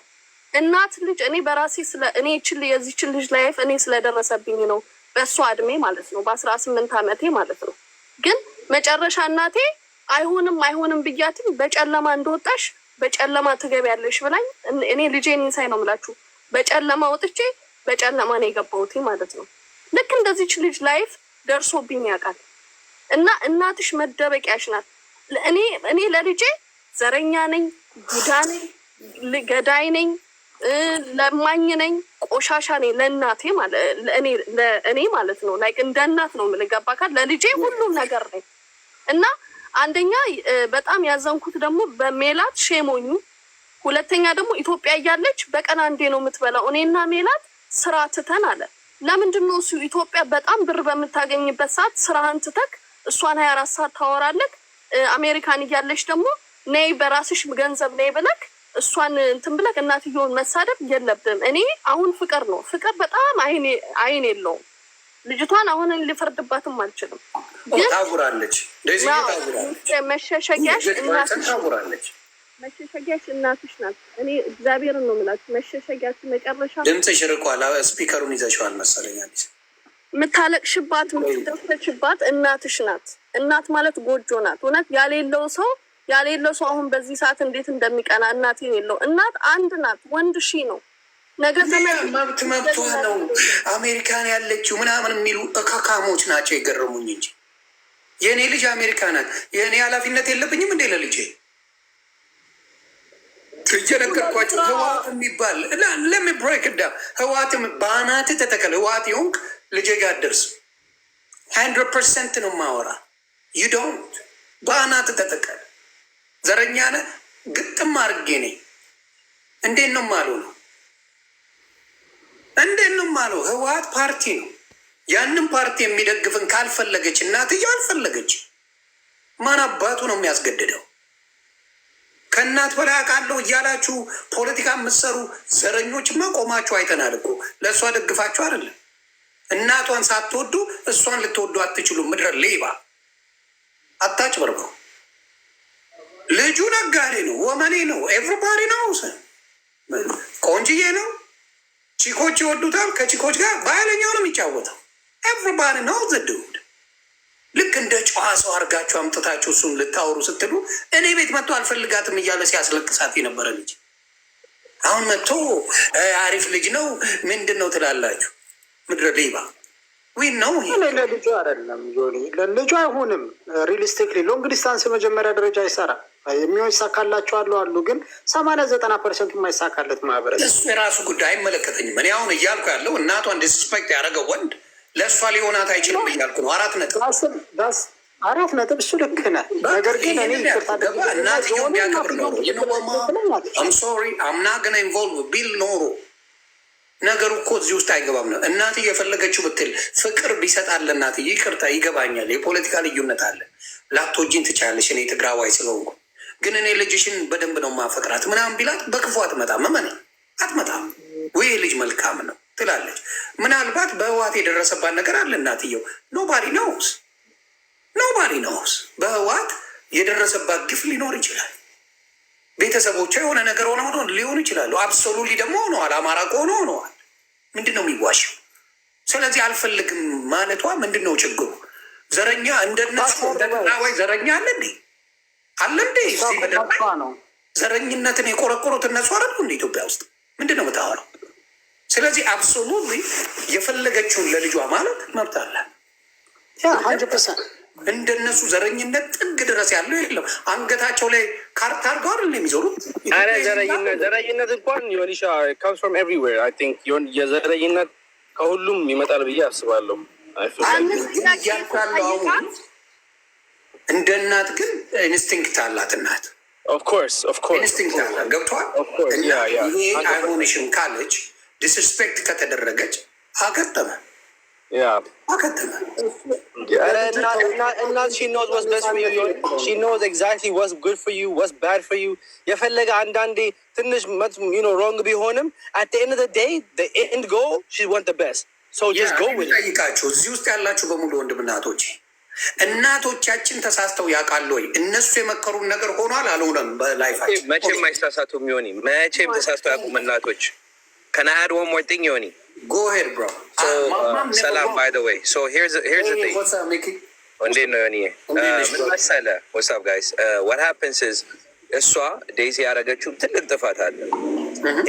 እናት ልጅ እኔ በራሴ እኔ የዚህችን ልጅ ላይፍ እኔ ስለደረሰብኝ ነው በእሷ እድሜ ማለት ነው በ18 ዓመቴ ማለት ነው። ግን መጨረሻ እናቴ አይሆንም ብያትም በጨለማ እንደወጣሽ በጨለማ ትገቢያለሽ ብላኝ እኔ ልጄን ሳይ ነው የምላችሁ በጨለማ ወጥቼ በጨለማ ነው የገባሁት ማለት ነው። ልክ እንደዚህች ልጅ ላይፍ ደርሶብኝ ያውቃል። እና እናትሽ መደበቂያሽ ናት። እኔ ለልጄ ዘረኛ ነኝ፣ ቡዳ ነኝ፣ ገዳይ ነኝ፣ ለማኝ ነኝ፣ ቆሻሻ ነኝ ለእናቴ ማለት እኔ ማለት ነው ላይክ እንደ እናት ነው የምልገባካል ለልጄ ሁሉም ነገር ነኝ። እና አንደኛ በጣም ያዘንኩት ደግሞ በሜላት ሼሞኙ፣ ሁለተኛ ደግሞ ኢትዮጵያ እያለች በቀን አንዴ ነው የምትበላው። እኔና ሜላት ስራ ትተን አለ ለምንድን ነው እሱ ኢትዮጵያ በጣም ብር በምታገኝበት ሰዓት ስራህን ትተክ እሷን 24 ሰዓት ታወራለክ። አሜሪካን እያለች ደግሞ ነይ በራስሽ ገንዘብ ነይ ብለክ እሷን እንትን ብለክ እናትየውን መሳደብ የለብም። እኔ አሁን ፍቅር ነው ፍቅር በጣም አይን የለውም። ልጅቷን አሁን ሊፈርድባትም አልችልም። ግን ታጉራለች ለዚህ ታጉራለች። መሸሸጊያሽ እናትሽ ናት። እኔ እግዚአብሔርን ነው የምላችሁ መሸሸጊያሽ መጨረሻ ድምፅሽ ርቋል። ስፒከሩን ይዘሽዋል መሰለኝ። አዲስ የምታለቅሽባት የምትደፈችባት እናትሽ ናት። እናት ማለት ጎጆ ናት። እውነት ያሌለው ሰው አሁን በዚህ ሰዓት እንዴት እንደሚቀና እናት የሌለው እናት አንድ ናት። ወንድ ሺ ነው ነገ መብት መብቷ ነው። አሜሪካን ያለችው ምናምን የሚሉ እካካሞች ናቸው የገረሙኝ እንጂ የእኔ ልጅ አሜሪካ ናት። የእኔ ኃላፊነት የለብኝም እንዴ ለልጄ? እየነገርኳቸው ህዋት የሚባል ለሚ ብሬክ ዳ ህዋት በአናት ተተከለ ህዋት የሆንክ ልጄ ጋር ደርስ 100% ነው ማወራ። ዩ ዶንት በአናት ተተከለ ዘረኛ ነህ ግጥም አድርጌ ነኝ። እንዴት ነው ማለው ነው እንዴት ነው ማለው? ህወሓት ፓርቲ ነው። ያንን ፓርቲ የሚደግፍን ካልፈለገች እናትየው አልፈለገች፣ ማን አባቱ ነው የሚያስገድደው? ከእናት በላይ አውቃለሁ እያላችሁ ፖለቲካ የምትሰሩ ዘረኞችማ ቆማችሁ አይተናል እኮ። ለእሷ ደግፋችሁ አይደለም። እናቷን ሳትወዱ እሷን ልትወዱ አትችሉም። ምድረ ሌባ አታጭበርበሩ። ልጁ ነጋዴ ነው፣ ወመኔ ነው፣ ኤቭሪባዲ ነው፣ ቆንጅዬ ነው። ቺኮች ይወዱታል። ከቺኮች ጋር በኃይለኛው ነው የሚጫወተው። ኤቭሪባዲ ነው ዘድውድ። ልክ እንደ ጨዋ ሰው አድርጋችሁ አምጥታችሁ እሱን ልታወሩ ስትሉ እኔ ቤት መጥቶ አልፈልጋትም እያለ ሲያስለቅሳት የነበረ ልጅ አሁን መጥቶ አሪፍ ልጅ ነው ምንድን ነው ትላላችሁ? ምድረ ሌባ ዊን ነው። ለልጁ አይደለም ለልጁ አይሆንም። ሪሊስቲክሊ ሎንግ ዲስታንስ የመጀመሪያ ደረጃ ይሰራል። የሚሳካላቸው አሉ፣ ግን 80-90% የማይሳካለት ማህበረሰብ እሱ የራሱ ጉዳይ አይመለከተኝም። እኔ አሁን እያልኩ ያለው እናቷን ዲስስፔክት ያደረገው ወንድ ለእሷ ሊሆናት አይችልም እያልኩ ነው። 4 ነጥብ እሱ ልክ ነህ። ነገር ግን እኔ እናትየው ቢያከብር ኖሮ ሶሪ አምና ገና ኢንቮልቭ ቢል ኖሮ ነገሩ እኮ እዚህ ውስጥ አይገባም ነው። እናትዬ የፈለገችው ብትል ፍቅር ቢሰጣል እናትዬ ይቅርታ ይገባኛል፣ የፖለቲካ ልዩነት አለ፣ ላትወጂኝ ትችያለሽ፣ እኔ ትግራዋይ ስለሆንኩ ግን እኔ ልጅሽን በደንብ ነው ማፈቅራት ምናምን ቢላት በክፉ አትመጣም። መመን አትመጣም ወይ ልጅ መልካም ነው ትላለች። ምናልባት በህዋት የደረሰባት ነገር አለ እናትየው ኖባዲ ነውስ በህዋት የደረሰባት ግፍ ሊኖር ይችላል። ቤተሰቦቿ የሆነ ነገር ሆነ ሊሆኑ ይችላሉ። አብሶሉሊ ደግሞ ሆነዋል። አማራ ከሆነ ሆነዋል። ምንድን ነው የሚዋሸው? ስለዚህ አልፈልግም ማለቷ ምንድን ነው ችግሩ? ዘረኛ እንደነሱ ወይ ዘረኛ አለ እንዴ? አለ እንዴ? ዘረኝነትን የቆረቆሩት እነሱ አረዱ እንደ ኢትዮጵያ ውስጥ ምንድን ነው የምታወራው? ስለዚህ አብሶሉትሊ የፈለገችውን ለልጇ ማለት መብት አለ። እንደነሱ ዘረኝነት ጥግ ድረስ ያለው የለም። አንገታቸው ላይ ካርታ አድርገው አይደል የሚዞሩት? ዘረኝነት እንኳን ዮኒሻ comes from everywhere. I think የዘረኝነት ከሁሉም ይመጣል ብዬ አስባለሁ። እንደ እናት ግን ኢንስቲንክት አላት እናት። of course ኢንስቲንክት አላት። ገብቷል። ይሄ አይሆንሽም ካለች ዲስሪስፔክት ከተደረገች አከተመ አከተመ። እናት she knows what's best for you. She knows exactly what's good for you, what's bad for you. የፈለገ አንዳንዴ ትንሽ wrong ቢሆንም at the end of the day the end goal she want the best. So just go with it. ጠይቃችሁ እዚህ ውስጥ ያላችሁ በሙሉ ወንድምናቶች እናቶቻችን ተሳስተው ያውቃሉ ወይ? እነሱ የመከሩን ነገር ሆኗል አልሆነም? በላይፋችን መቼም አይሳሳቱም። ዮኒ መቼም ተሳስተው ያውቁም እናቶች። Can I add one more thing, Yoni? Go ahead, bro. So, salam, by the way. So here's the thing. What's up, Mickey? What's up, guys? What happens is, እሷ ዴዚ ያደረገችው ትልቅ ጥፋት አለ።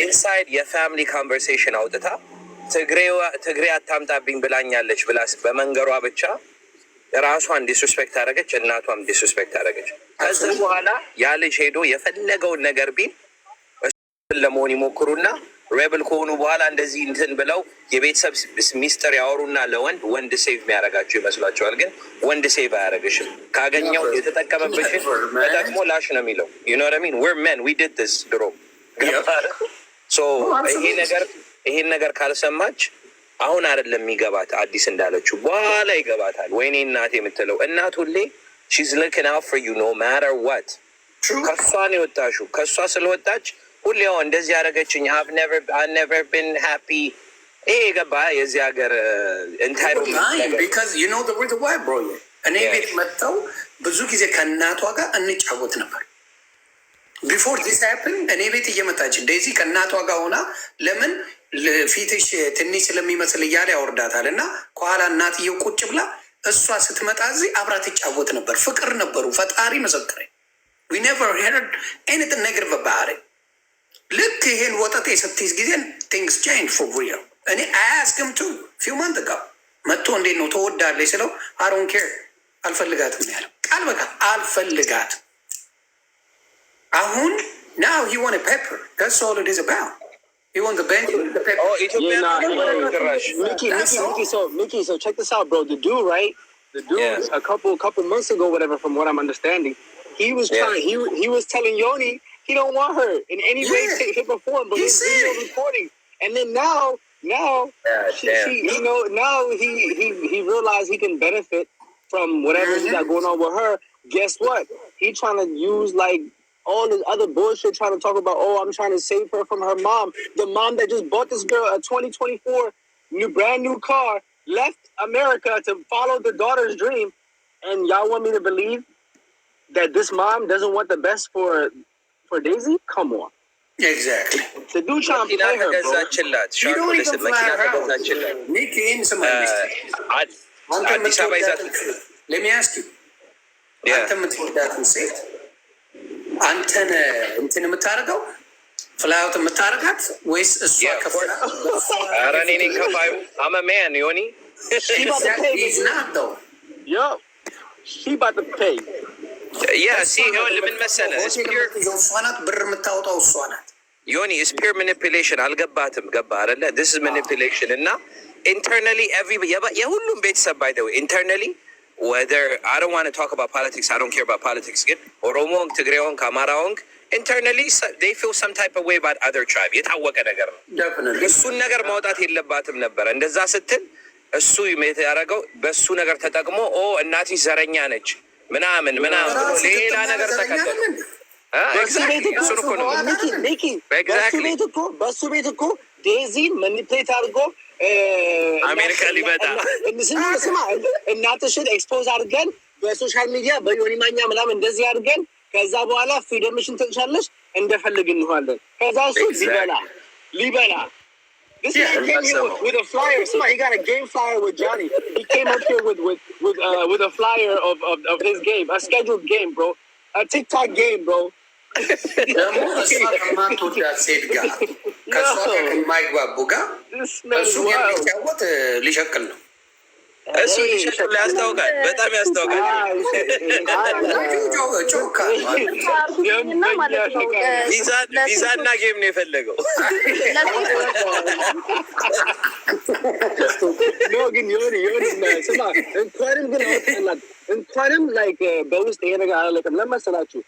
ኢንሳይድ የፋሚሊ ኮንቨርሴሽን አውጥታ ትግሬ አታምጣብኝ ብላኛለች ብላ በመንገሯ ብቻ ራሷን ዲስሪስፔክት አደረገች፣ እናቷም ዲስሪስፔክት አደረገች። ከዛ በኋላ ያ ልጅ ሄዶ የፈለገውን ነገር ቢል ለመሆን ይሞክሩና ሬብል ከሆኑ በኋላ እንደዚህ እንትን ብለው የቤተሰብ ሚስጥር ያወሩና ወንድ ሴቭ የሚያደርጋቸው ይመስሏቸዋል። ግን ወንድ ሴቭ አያደርግሽም። ካገኘው የተጠቀመብሽን ተጠቅሞ ላሽ ነው የሚለው። ዩኖረሚን ዌር ሜን ዊ ዲድ ዲስ ድሮ ይሄን ነገር ካልሰማች አሁን አይደለም የሚገባት አዲስ እንዳለችው በኋላ ይገባታል። ወይኔ እናት የምትለው እናት ሁሌ ሺዝ ሉኪንግ አውት ፎር ዩ ኖ ማተር ዋት። ከሷ ነው የወጣሽው። ከሷ ስለወጣች ሁሌ እንደዚህ ያደረገችኝ I've never been happy። ይሄ ገባ የዚህ ሀገር because you know the reason why bro እኔ ቤት መጥተው ብዙ ጊዜ ከእናቷ ጋር እንጫወት ነበር before this happened። እኔ ቤት እየመጣች ዴዚ ከእናቷ ጋር ሆና ለምን ፊትሽ ትንሽ ስለሚመስል እያለ ያወርዳታል እና ከኋላ እናትየው ቁጭ ብላ እሷ ስትመጣ እዚህ አብራ ትጫወት ነበር። ፍቅር ነበሩ። ፈጣሪ መሰከረኝ we never heard anything negative about it። ልክ ይሄን ወጠጤ ስትይዝ ጊዜ ቲንግስ ቼንጅ ፎር ሪል። እኔ አያስክም ቱ ፊው ማንት ጋር መጥቶ እንዴት ነው ተወዳለች ስለው አሮን ኬር አልፈልጋትም ያለው ቃል በቃል አልፈልጋትም። አሁን ናው ሂ ዋን ፔፐር that's all it is about. He won the bench. Mickey, so check this out, bro. The dude, right? The dude, a couple months ago, whatever, from what I'm understanding, he was trying. He was telling Yoni he don't want her in any way, shape, or form. But he's video recording, and then now he realized he can benefit from whatever he got going on with her. Guess what? He trying to use like all this other bullshit, trying to talk about, oh, I'm trying to save her from her mom. The mom that just bought this girl a 2024 brand new car, left America to follow the daughter's dream, and y'all want me to believe that this mom doesn't want the best for Daisy? Come on. Exactly. The dude trying to play her, bro. You don't even fly her out. Mickey, let me ask you. አንተ የምትወዳትን ሴት አንተን እንትን የምታደርገው ፍላዮት የምታደርጋት ወይስ እሷ ከፍላ? ኧረ እኔ ነኝ ከፋዩ። I'm a man, Yoni. He's not though. Yo, she about to pay. Yeah, see, ምን መሰለህ? እሷ ናት ብር የምታወጣው እሷ ናት። ዮኒ is pure manipulation. አልገባትም? ገባህ አይደለ? This is manipulation እና internally የሁሉም ቤተሰብ by the way internally whether I don't want to talk about politics, I don't care about politics. ግን ኦሮሞን፣ ትግሬውን፣ ከአማራውን internally they feel some type of way about other tribe. የታወቀ ነገር ነው። እሱን ነገር ማውጣት የለባትም ነበረ። እንደዛ ስትል እሱ ያደረገው በሱ ነገር ተጠቅሞ እናትሽ ዘረኛ ነች ምናምን ሌላ ነገር ተከተለ። በሱ ቤት እኮ ዴዚን መኒፕሌት አድርጎ አሜሪካ ሊመጣ ስማ እናትሽን ኤክስፖዝ አድርገን በሶሻል ሚዲያ በዮኒ ማኛ ምናምን እንደዚህ አድርገን ከዛ በኋላ ፍሪደምሽን ትንሻለሽ እንደፈልግ እንሆናለን። ከዛ እሱ ሊበላ This man came here with a flyer. Somebody, he got a game flyer with Johnny. He came up here with a flyer of his game, a scheduled game, bro, a TikTok game, bro. ከማትወዳት ሴት ጋር ከእሷ ጋር የማይግባቡ ጋር እሱ የሚጫወት ሊሸቅል ነው። እሱ ሊሸቅል ያስታውቃል፣ በጣም ያስታውቃል። ቪዛና ጌም ነው የፈለገው። ግን ስማ እንኳንም ላይክ በውስጥ ይሄ ነገር አላለቀም። ለመሰላችሁ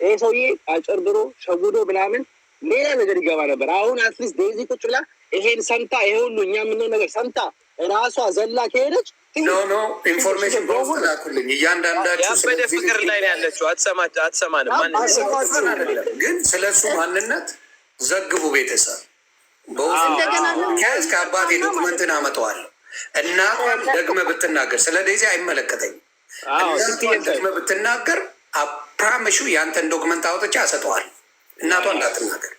ይሄ ሰውዬ አጨርብሮ ሸውዶ ምናምን ሌላ ነገር ይገባ ነበር። አሁን አትሊስት ዴዚ ቁጭ ብላ ይሄን ሰምታ ይሄ ሁሉ እኛ የምንለው ነገር ሰምታ ራሷ ዘላ ከሄደች ኖ ኢንፎርሜሽን በውስጥ ላኩልኝ። እያንዳንዳችሁ ያበደ ፍቅር ላይ ነው ያለችው። አትሰማንም። ግን ስለሱ ማንነት ዘግቡ ቤተሰብ በውስጥ ከአባቴ ዶክመንትን አመጣዋለሁ። እናቷን ደግመህ ብትናገር ስለ ዴዚ አይመለከተኝም። እናቷን ደግመህ ብትናገር አፕራምሹ ያንተን ዶክመንት አውጥቼ አሰጠዋል። እናቷ እንዳትናገር።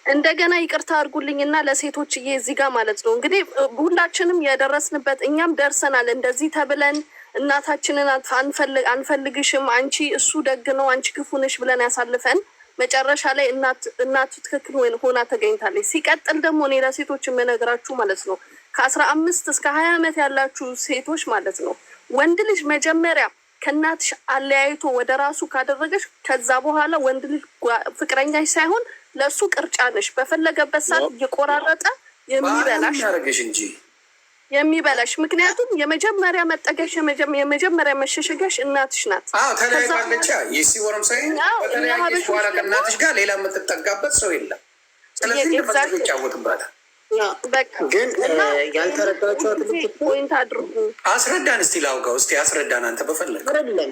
እንደገና ይቅርታ አድርጉልኝና ለሴቶችዬ እዚህ ጋር ማለት ነው እንግዲህ ሁላችንም የደረስንበት እኛም ደርሰናል። እንደዚህ ተብለን እናታችንን አንፈልግሽም፣ አንቺ እሱ ደግ ነው፣ አንቺ ክፉ ነሽ ብለን ያሳልፈን መጨረሻ ላይ እናቱ ትክክል ሆና ተገኝታለች። ሲቀጥል ደግሞ እኔ ለሴቶች የምነግራችሁ ማለት ነው ከ15 እስከ 20 ዓመት ያላችሁ ሴቶች ማለት ነው ወንድ ልጅ መጀመሪያ ከእናትሽ አለያይቶ ወደ ራሱ ካደረገሽ ከዛ በኋላ ወንድ ልጅ ፍቅረኛሽ ሳይሆን ለእሱ ቅርጫ ነሽ። በፈለገበት ሰዓት እየቆራረጠ የሚበላሽ ምክንያቱም የመጀመሪያ መጠገሽ የመጀመሪያ መሸሸጊያሽ እናትሽ ናት። ተለያይታለች። ይሲወርም ሳይ እናትሽ ጋር ሌላ የምትጠጋበት ሰው የለም። ስለዚህ እንደፈለገ ይጫወትባታል። ግን ያልተረዳችኋት ፖይንት አድርጉ። አስረዳን እስቲ ላውጋው እስቲ አስረዳን። አንተ በፈለግ አይደለም።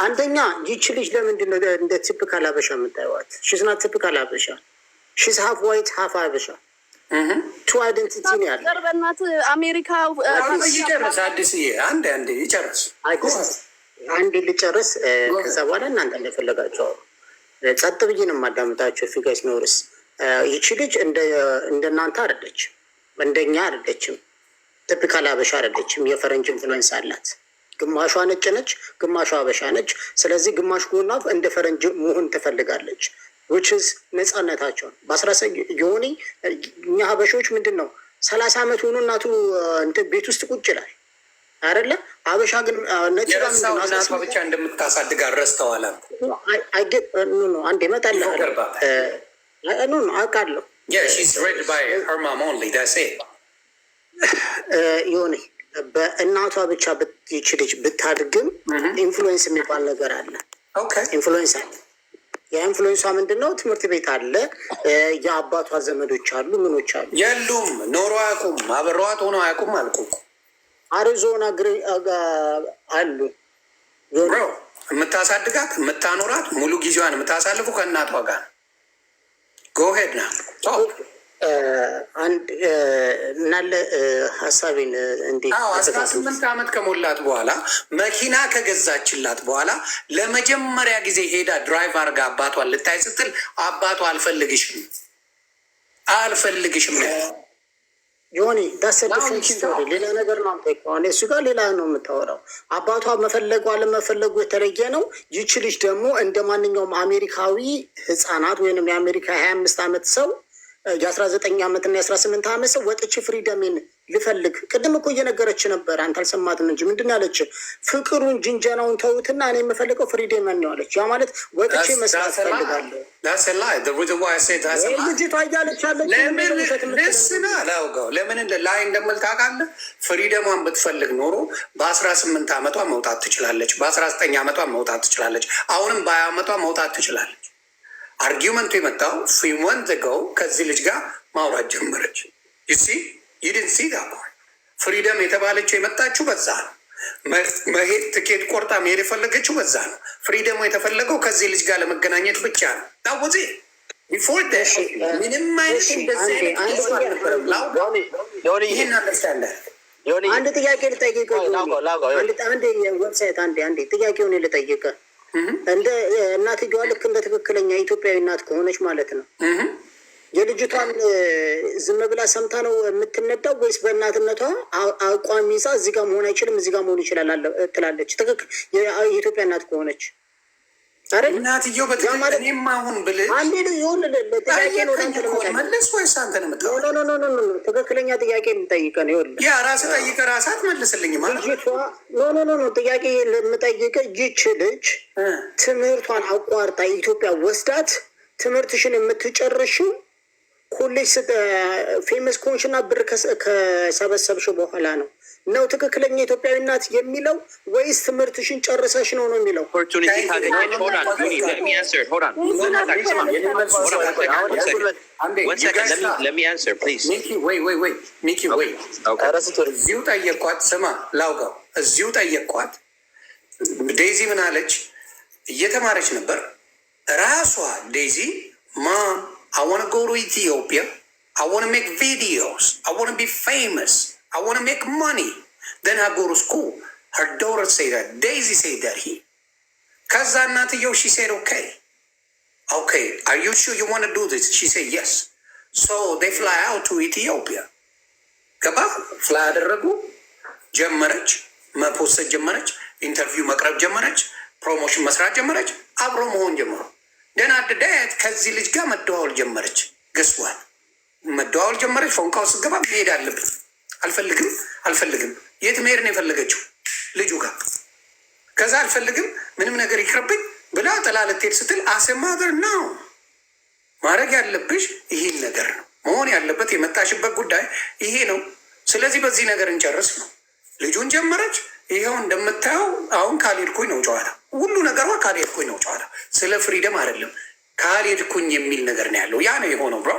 አንደኛ ይቺ ልጅ ለምንድን ነው እንደ ቲፒካል አበሻ የምታዩዋት? ሺዝ ናት ቲፒካል አበሻ። ሺዝ ሀፍ ዋይት ሀፍ አበሻ። ቱ አይደንቲቲ ነው ያለ። በእናትህ አሜሪካ ይጨርስ። አዲስዬ አንድ ይጨርስ። አንድ ልጨርስ። ከዛ በኋላ እናንተ እንደፈለጋቸው ጸጥ ብዬ ነው የማዳምጣቸው። ፊጋስ ኖርስ ይቺ ልጅ እንደናንተ አይደለችም፣ እንደኛ አይደለችም። ቲፒካል አበሻ አይደለችም። የፈረንጅ ኢንፍሉዌንስ አላት። ግማሿ ነጭ ነች፣ ግማሿ አበሻ ነች። ስለዚህ ግማሽ ጎኗ እንደ ፈረንጅ መሆን ትፈልጋለች። ዊችዝ ነፃነታቸውን የሆነ እኛ ሀበሾች ምንድን ነው 30 ዓመት ሆኖ እናቱ ቤት ውስጥ ቁጭ ይላል አይደለ? ሀበሻ ግን የረሳው እናቷ ብቻ እንደምታሳድግ ረስተዋል። አንድ ይመጣልህ አውቃለሁ የሆነ በእናቷ ብቻ ይች ልጅ ብታድግም ኢንፍሉዌንስ የሚባል ነገር አለ። ኢንፍሉዌንስ አለ። የኢንፍሉዌንሷ ምንድን ነው? ትምህርት ቤት አለ፣ የአባቷ ዘመዶች አሉ፣ ምኖች አሉ። የሉም ኖሮ አያውቁም፣ አብረዋት ሆነው አያውቁም አልኩ። አሪዞና አሉ የምታሳድጋት የምታኖራት ሙሉ ጊዜዋን የምታሳልፉ ከእናቷ ጋር ጎሄድ ና እናለ ሀሳቤን እንዴት 18 ዓመት ከሞላት በኋላ መኪና ከገዛችላት በኋላ ለመጀመሪያ ጊዜ ሄዳ ድራይቭ አርጋ አባቷን ልታይ ስትል አባቷ አልፈልግሽም ዮኒ ዳሰደፊንች ሌላ ነገር ነው። አንተ እሱ ጋር ሌላ ነው የምታወራው። አባቷ መፈለጉ አለመፈለጉ የተለየ ነው። ይች ልጅ ደግሞ እንደ ማንኛውም አሜሪካዊ ህፃናት ወይንም የአሜሪካ 25 ዓመት ሰው የ19 ዓመት እና የ18 ዓመት ሰው ወጥቼ ፍሪደሜን ልፈልግ። ቅድም እኮ እየነገረች ነበር፣ አንተ አልሰማትም እንጂ ምንድን ያለች? ፍቅሩን ጅንጀናውን ተውትና እኔ የምፈልገው ፍሪደሜን ነው አለች። ያ ማለት ወጥቼ መስራት ፈልጋለሁ። ልጅቷ እያለች ያለች ለምን ላይ እንደምል ታውቃለህ? ፍሪደሟን ብትፈልግ ኖሮ በ18 ዓመቷ መውጣት ትችላለች፣ በ19 ዓመቷ መውጣት ትችላለች፣ አሁንም በ20 ዓመቷ መውጣት ትችላለች። አርጊመንቱ የመጣው ፊወንት ገው ከዚህ ልጅ ጋር ማውራት ጀመረች። ዩሲ ይድን ሲ ፍሪደም የተባለችው የመጣችው በዛ ነው። መሄድ ትኬት ቆርጣ መሄድ የፈለገችው በዛ ነው። ፍሪደሙ የተፈለገው ከዚህ ልጅ ጋር ለመገናኘት ብቻ ነው። ታወዜ ቢፎር ምንም አይነት እንደዚህ ይህን አንደርስታንድ አንድ ጥያቄ ልጠይቅ። ዌብሳይት አንዴ ጥያቄውን ልጠይቅ። እንደ እናትየዋ ልክ እንደ ትክክለኛ ኢትዮጵያዊ እናት ከሆነች ማለት ነው የልጅቷን ዝም ብላ ሰምታ ነው የምትነዳው ወይስ በእናትነቷ አቋም ይዛ እዚህ ጋር መሆን አይችልም እዚህ ጋር መሆን ይችላል ትላለች? ትክክል የኢትዮጵያ እናት ከሆነች እናትየው በትክክል አሁን ብልህ ትክክለኛ ጥያቄ የምጠይቀ ነው። ያ ራስህ ጠይቀህ ራስህ አትመልስልኝም ማለት ጥያቄ የምጠይቀ ይች ልጅ ትምህርቷን አቋርጣ ኢትዮጵያ ወስዳት ትምህርትሽን የምትጨርሽው ኮሌጅ ፌመስ ኮንሽ እና ብር ከሰበሰብሽ በኋላ ነው ትክክለኛ ኢትዮጵያዊ እናት የሚለው ወይስ ትምህርትሽን ጨርሰሽ ነው የሚለው? እዚሁ ጠየቅኳት። ስማ ላውጋው እዚሁ ጠየቅኳት። ዴዚ ምን አለች? እየተማረች ነበር ራሷ ዴዚ ማም I want to go to Ethiopia. I want to make videos. I want to be famous. I want to make money. Then I go to school. Her daughter said that. Daisy said that he. Kaza Natayo, she said, okay. Okay, are you sure you want to do this? She said, yes. So they fly out to Ethiopia. Kaba, fly out of Ragu. Jammaraj, Maposa Jammaraj, interview Makrab Jammaraj, promotion Masra Jammaraj, Abromohon Jammaraj. ደን አደዳያት ከዚህ ልጅ ጋር መደዋወል ጀመረች። ገስዋል መደዋወል ጀመረች። ፎንቃው ስገባ መሄድ አለብን። አልፈልግም። የት መሄድ ነው የፈለገችው? ልጁ ጋር። ከዛ አልፈልግም ምንም ነገር ይቅርብኝ ብላ ጥላ ልትሄድ ስትል አሰማደር ነው ማድረግ ያለብሽ ይህን ነገር ነው መሆን ያለበት። የመጣሽበት ጉዳይ ይሄ ነው። ስለዚህ በዚህ ነገር እንጨርስ ነው። ልጁን ጀመረች። ይኸው እንደምታየው አሁን ካልሄድኩኝ ነው ጨዋታ። ሁሉ ነገሯ ካልሄድኩኝ ነው ጨዋታ። ስለ ፍሪደም አይደለም ካልሄድኩኝ የሚል ነገር ነው ያለው። ያ ነው የሆነው ብሮ።